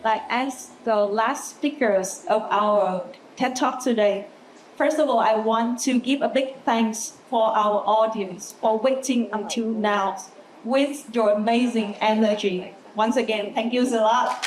like as the last speakers of our TED Talk today, first of all, I want to give a big thanks for our audience for waiting until now with your amazing energy. Once again, thank you a lot.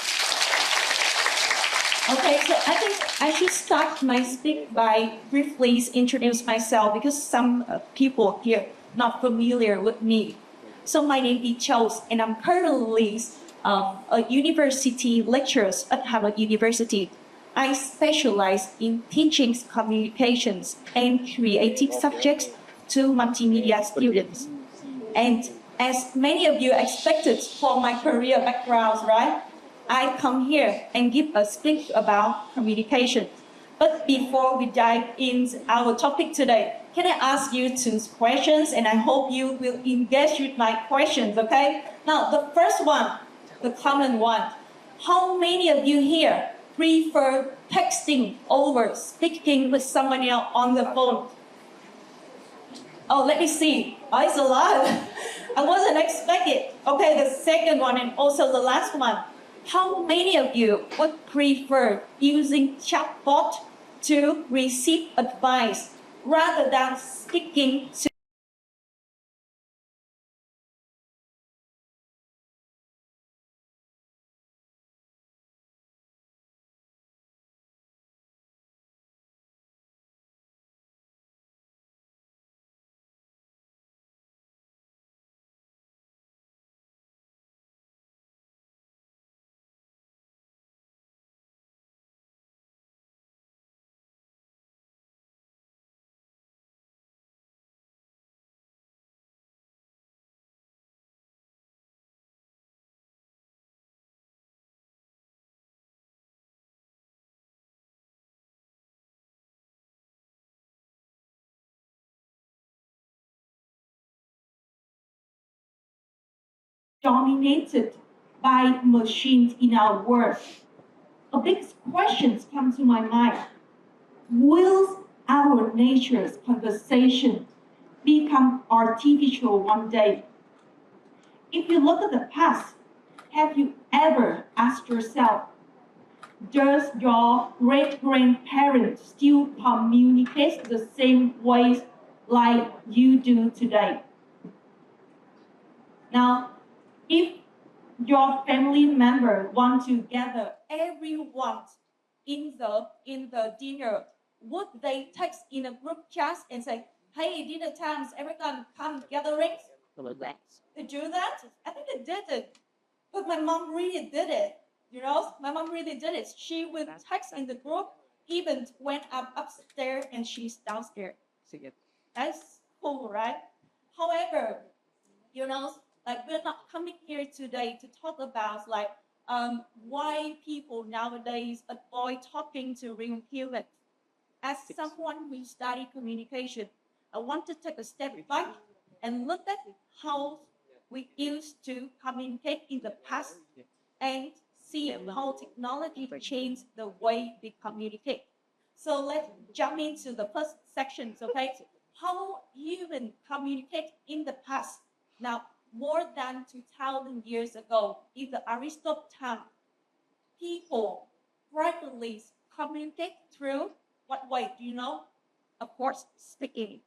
Okay, so I think I should start my speak by briefly introduce myself because some people here not familiar with me. So my name is Châu, and I'm currently a university lecturer at Hanoi University. I specialize in teaching communications and creative subjects to multimedia students. And as many of you expected from my career background, right? I come here and give a speech about communication. But before we dive into our topic today, can I ask you two questions? And I hope you will engage with my questions, okay? Now, the first one, the common one. How many of you here prefer texting over speaking with someone else on the phone? Oh, let me see. Oh, it's a lot. I wasn't expecting. Okay, the second one and also the last one. How many of you would prefer using chatbot to receive advice rather than speaking to dominated by machines in our world? A big question comes to my mind. Will our nature's conversation become artificial one day? If you look at the past, have you ever asked yourself, does your great-grandparents still communicate the same ways like you do today? Now, if your family member want to gather everyone in the dinner, would they text in a group chat and say, hey, dinner times, everyone come gathering? They do that? I think they did it. But my mom really did it. You know, my mom really did it. She would text in the group, even when I'm upstairs and she's downstairs. That's cool, right? However, you know, like we're not coming here today to talk about like why people nowadays avoid talking to real humans. As someone who studied communication, I want to take a step back and look at how we used to communicate in the past and see how technology changed the way we communicate. So let's jump into the first section, okay? How humans communicate in the past. Now, more than 2,000 years ago, in the Aristotle time, people privately communicate through what way? Do you know? Of course, speaking,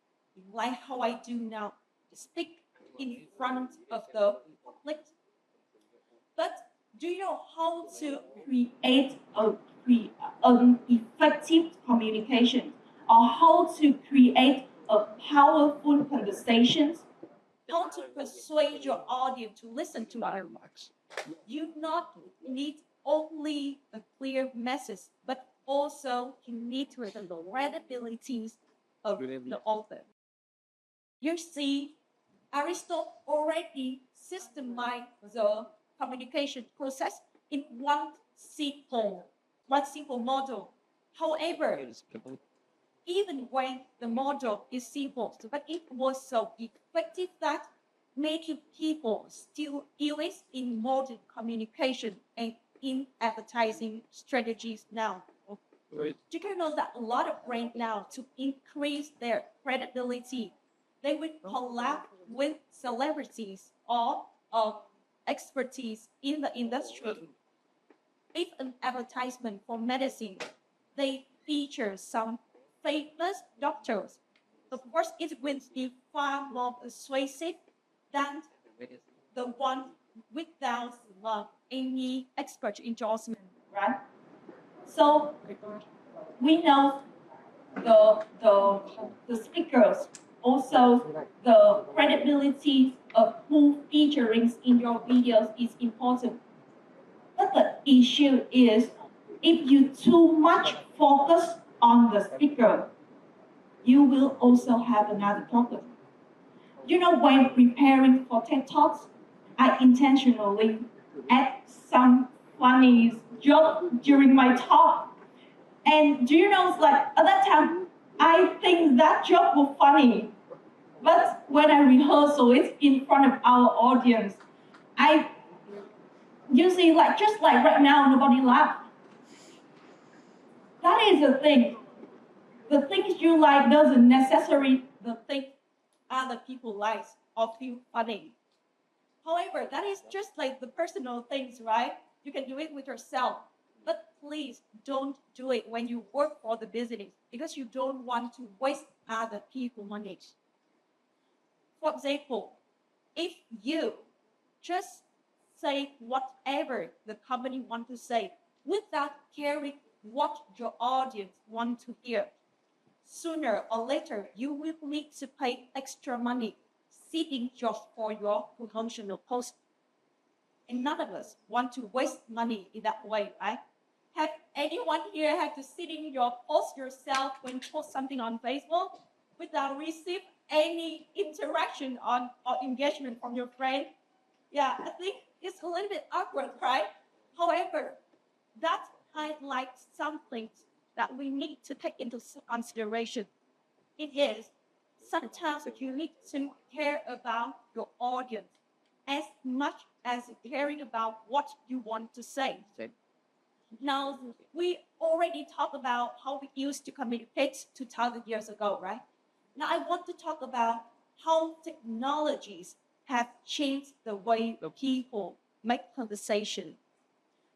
like how I do now. Speak in front of the public. But do you know how to create an effective communication or how to create a powerful conversation? How to persuade your audience to listen to you? You not need only a clear message, but also you need to have the credibility of the author. You see, Aristotle already systemized the communication process in one simple model. However, even when the model is simple, but it was so effective that many people still use it in modern communication and in advertising strategies now. Right. Do you know that a lot of brands now, to increase their credibility, they will collab with celebrities or expertise in the industry. if an advertisement for medicine, they feature some famous doctors, of course, it will be far more persuasive than the one without any expert endorsement, right? So we know the speakers, also the credibility of who featuring in your videos is important. But the issue is, if you too much focus on the speaker, you will also have another problem. You know, when preparing for TED Talks, I intentionally add some funny joke during my talk. And do you know, like at that time, I think that joke was funny. But when I rehearsal it in front of our audience, I usually just like right now, nobody laughed. That is the thing. The things you like doesn't necessarily the thing other people like or feel funny. However, that is just like the personal things, right? You can do it with yourself. But please don't do it when you work for the business because you don't want to waste other people's money. For example, if you just say whatever the company wants to say without caring what your audience wants to hear, sooner or later you will need to pay extra money sitting just for your promotional post. And none of us want to waste money in that way, right? Have anyone here had to sit in your post yourself when you post something on Facebook without receive any interaction on or engagement from your friend? Yeah, I think it's a little bit awkward, right? However, that highlights something that we need to take into consideration. It is sometimes you need to care about your audience as much as caring about what you want to say. Now, we already talked about how we used to communicate 2,000 years ago, right? Now, I want to talk about how technologies have changed the way people make conversation.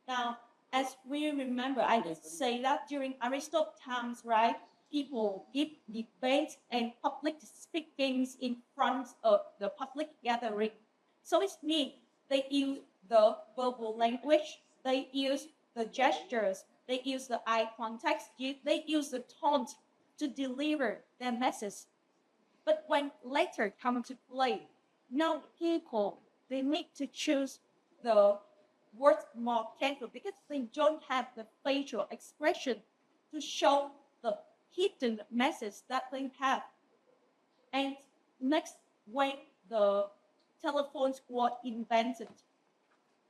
Now, as we remember, I did say that during Aristotle times, right? People give debates and public speakings in front of the public gathering. So it means they use the verbal language, they use the gestures, they use the eye contact, they use the tone to deliver their message. But when later come to play, now people, they need to choose the words more carefully because they don't have the facial expression to show the hidden message that they have. And next, when the telephones were invented,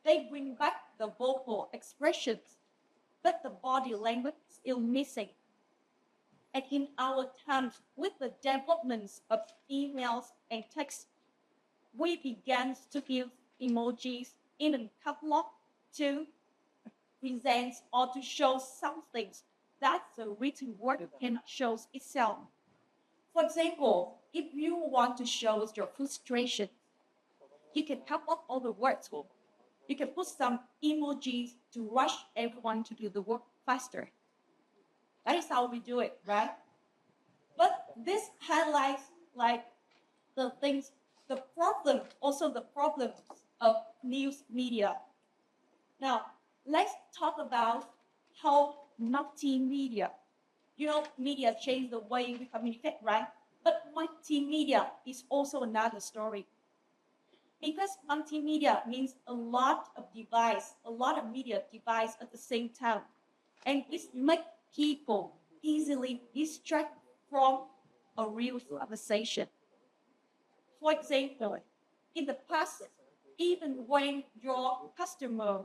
they bring back the vocal expressions, but the body language is still missing. And in our times, with the developments of emails and text, we began to use emojis in a catalog to present or to show something that the written word cannot show itself. For example, if you want to show your frustration, you can come up all the words. You can put some emojis to rush everyone to do the work faster. That is how we do it, right? But this highlights like the things, the problem, also the problems of news media. Now, let's talk about how multimedia, media changed the way we communicate, right? But multimedia is also another story. Because multimedia means a lot of device, a lot of media device at the same time. And it makes people easily distract from a real conversation. For example, in the past, even when your customer,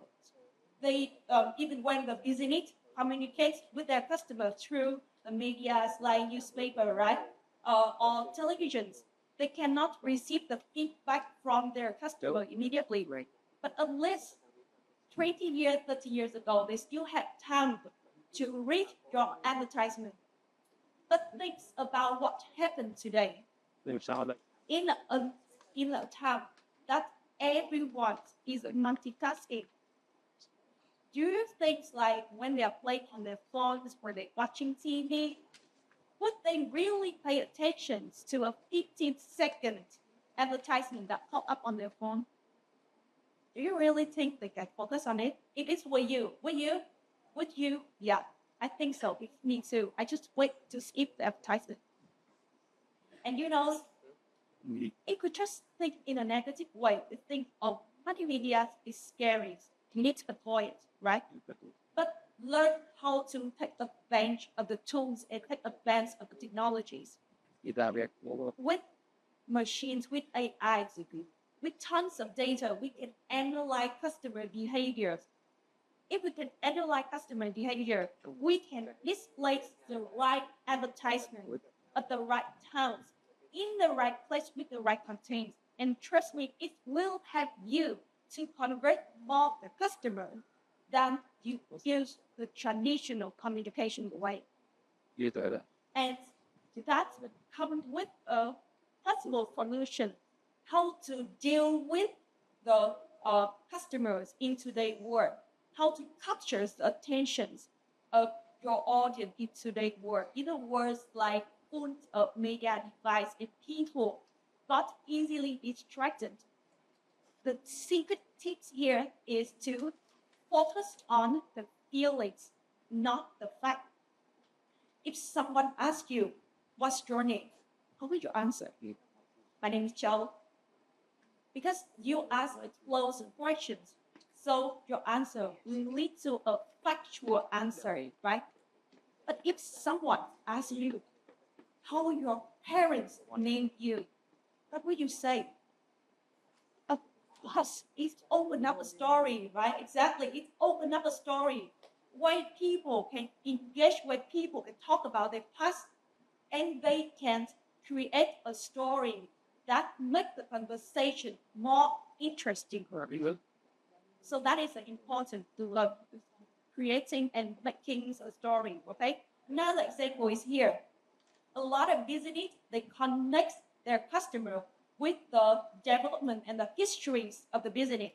even when the business communicates with their customers through the media like newspaper, right, or televisions, they cannot receive the feedback from their customer immediately. Right. But at least 20 years, 30 years ago, they still had time to read your advertisement. But think about what happened today. In a time that everyone is multitasking, Do you think like when they are playing on their phones or they're watching TV, would they really pay attention to a 15-second advertisement that pop up on their phone? Do you really think they can focus on it? It is for you. Would you? Would you? Yeah, I think so. It's me too. I just wait to skip the advertisement. And you know, it could just think in a negative way. To think, oh, multimedia is scary. You need to avoid it, right? But learn how to take advantage of the tools and take advantage of the technologies. With machines, with AI, with tons of data, we can analyze customer behaviors. If we can analyze customer behavior, we can display the right advertisement at the right times, in the right place with the right content. And trust me, it will help you to convert more the customer than you use the traditional communication way. And that's come with a possible solution how to deal with the customers in today's world, how to capture the attentions of your audience in today's world. In the words like full of media device and people not easily distracted. The secret tips here is to focus on the feelings, not the fact. If someone asks you, what's your name? How will you answer? My name is Châu. Because you ask explosive questions, so your answer will lead to a factual answer, right? But if someone asks you how your parents named you, what would you say? Of course, it's open up a story, right? Exactly, it's open up a story. Why people can engage with people and talk about their past, and they can create a story that makes the conversation more interesting. So that is important to learn, creating and making a story, okay? Another example is here. A lot of business, they connect their customer with the development and the histories of the business.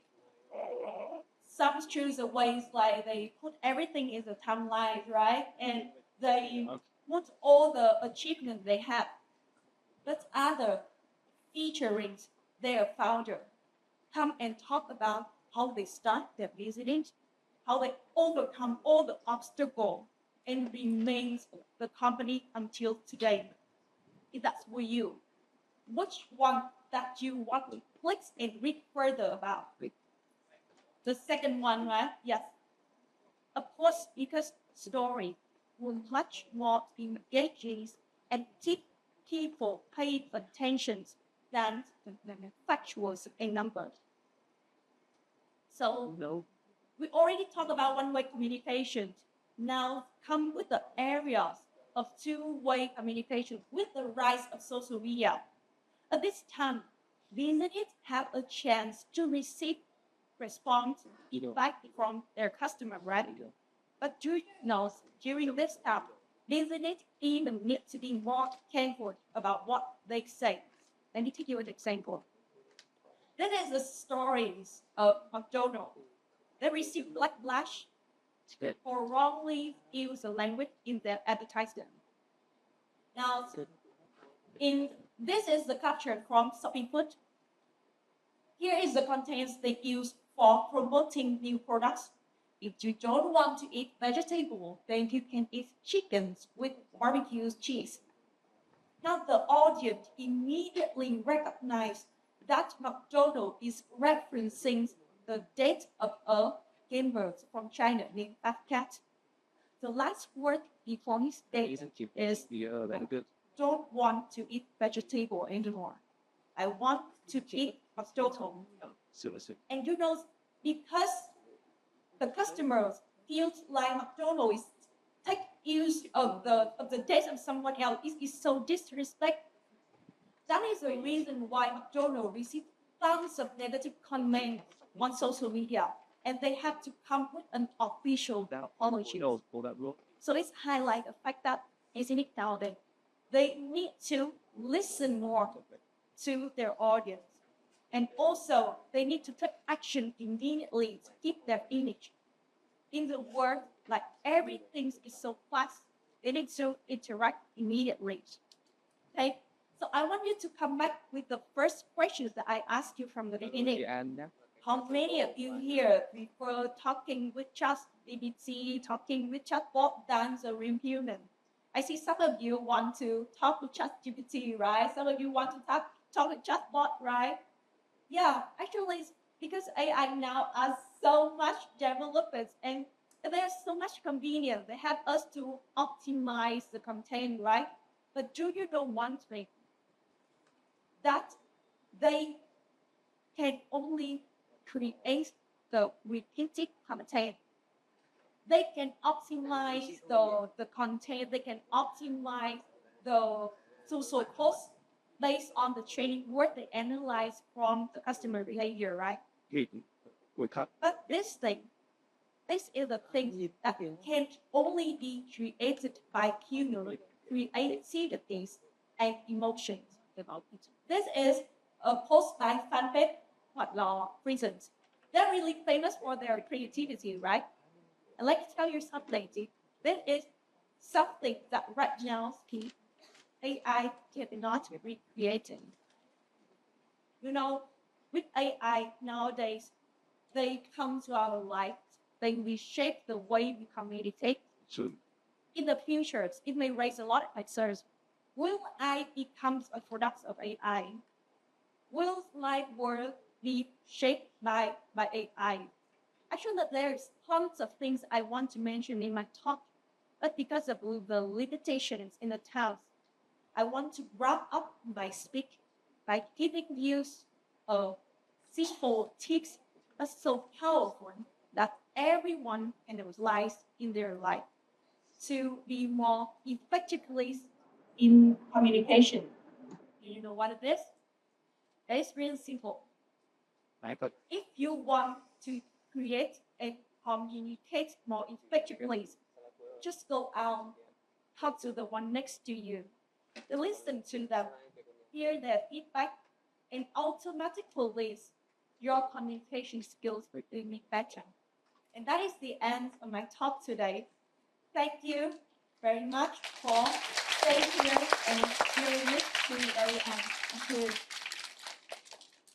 Some choose a ways like they put everything in the timeline, right? And they put all the achievements they have. But other featuring their founder come and talk about how they start their business, how they overcome all the obstacles and remains the company until today. If that's for you, which one that you want to click and read further about? The second one, right? Yes. Of course, because story will much more engaging and keep people pay attention than the factuals and numbers. So we already talked about one-way communication. Now come with the areas of two-way communication with the rise of social media. At this time, businesses have a chance to receive response feedback from their customer, right? But do you know during this time, businesses even need to be more careful about what they say. Let me give you an example. This is the stories of McDonald's. They received backlash for wrongly use the language in their advertisement. Now, this is the capture from Shopping Food. Here is the contents they use for promoting new products. If you don't want to eat vegetable, then you can eat chickens with barbecue cheese. Now the audience immediately recognized that McDonald's is referencing the death of a gamer from China named Fat Cat. The last word before his death is, I don't want to eat vegetable anymore. I want to eat McDonald's. And you know, because the customers feel like McDonald's is take use of the death of someone else is so disrespectful. That is the reason why McDonald's received tons of negative comments on social media, and they have to come with an official apology. So it's highlight the fact that business nowadays they need to listen more to their audience, and also they need to take action immediately to keep their image. in the world, like everything is so fast, they need to interact immediately. Okay, so I want you to come back with the first questions that I asked you from the beginning. How many of you here prefer talking with ChatGPT, talking with chatbot than the real human? I see some of you want to talk with ChatGPT, right? Some of you want to talk with chatbot, right? Yeah, actually, it's because AI now has so much development and there's so much convenience. They help us to optimize the content, right? But do you know one thing? That they can only create the repeated content. They can optimize the content, they can optimize the social posts based on the training work they analyze from the customer behavior, right? But this is the thing that can only be created by human creativities and emotions about it. This is a post by fanpage Hoạt Law Prisons. They're really famous for their creativity, right? And let me tell you something. This is something that right now AI cannot recreate. You know, with AI nowadays, they come to our life, they reshape the way we communicate. Sure. In the future, it may raise a lot of concerns. Will I become a product of AI? Will life world be shaped by AI? Actually, there's tons of things I want to mention in my talk, but because of the limitations in the task, I want to wrap up my speech by giving you simple tips but so powerful that everyone can utilize in their life to be more effectively in communication. Do you know what it is? It's really simple. If you want to create and communicate more effectively, just go out, talk to the one next to you, listen to them, hear their feedback, and automatically your communication skills will be better. And that is the end of my talk today. Thank you very much for staying here and hearing it to the very end. Thank you.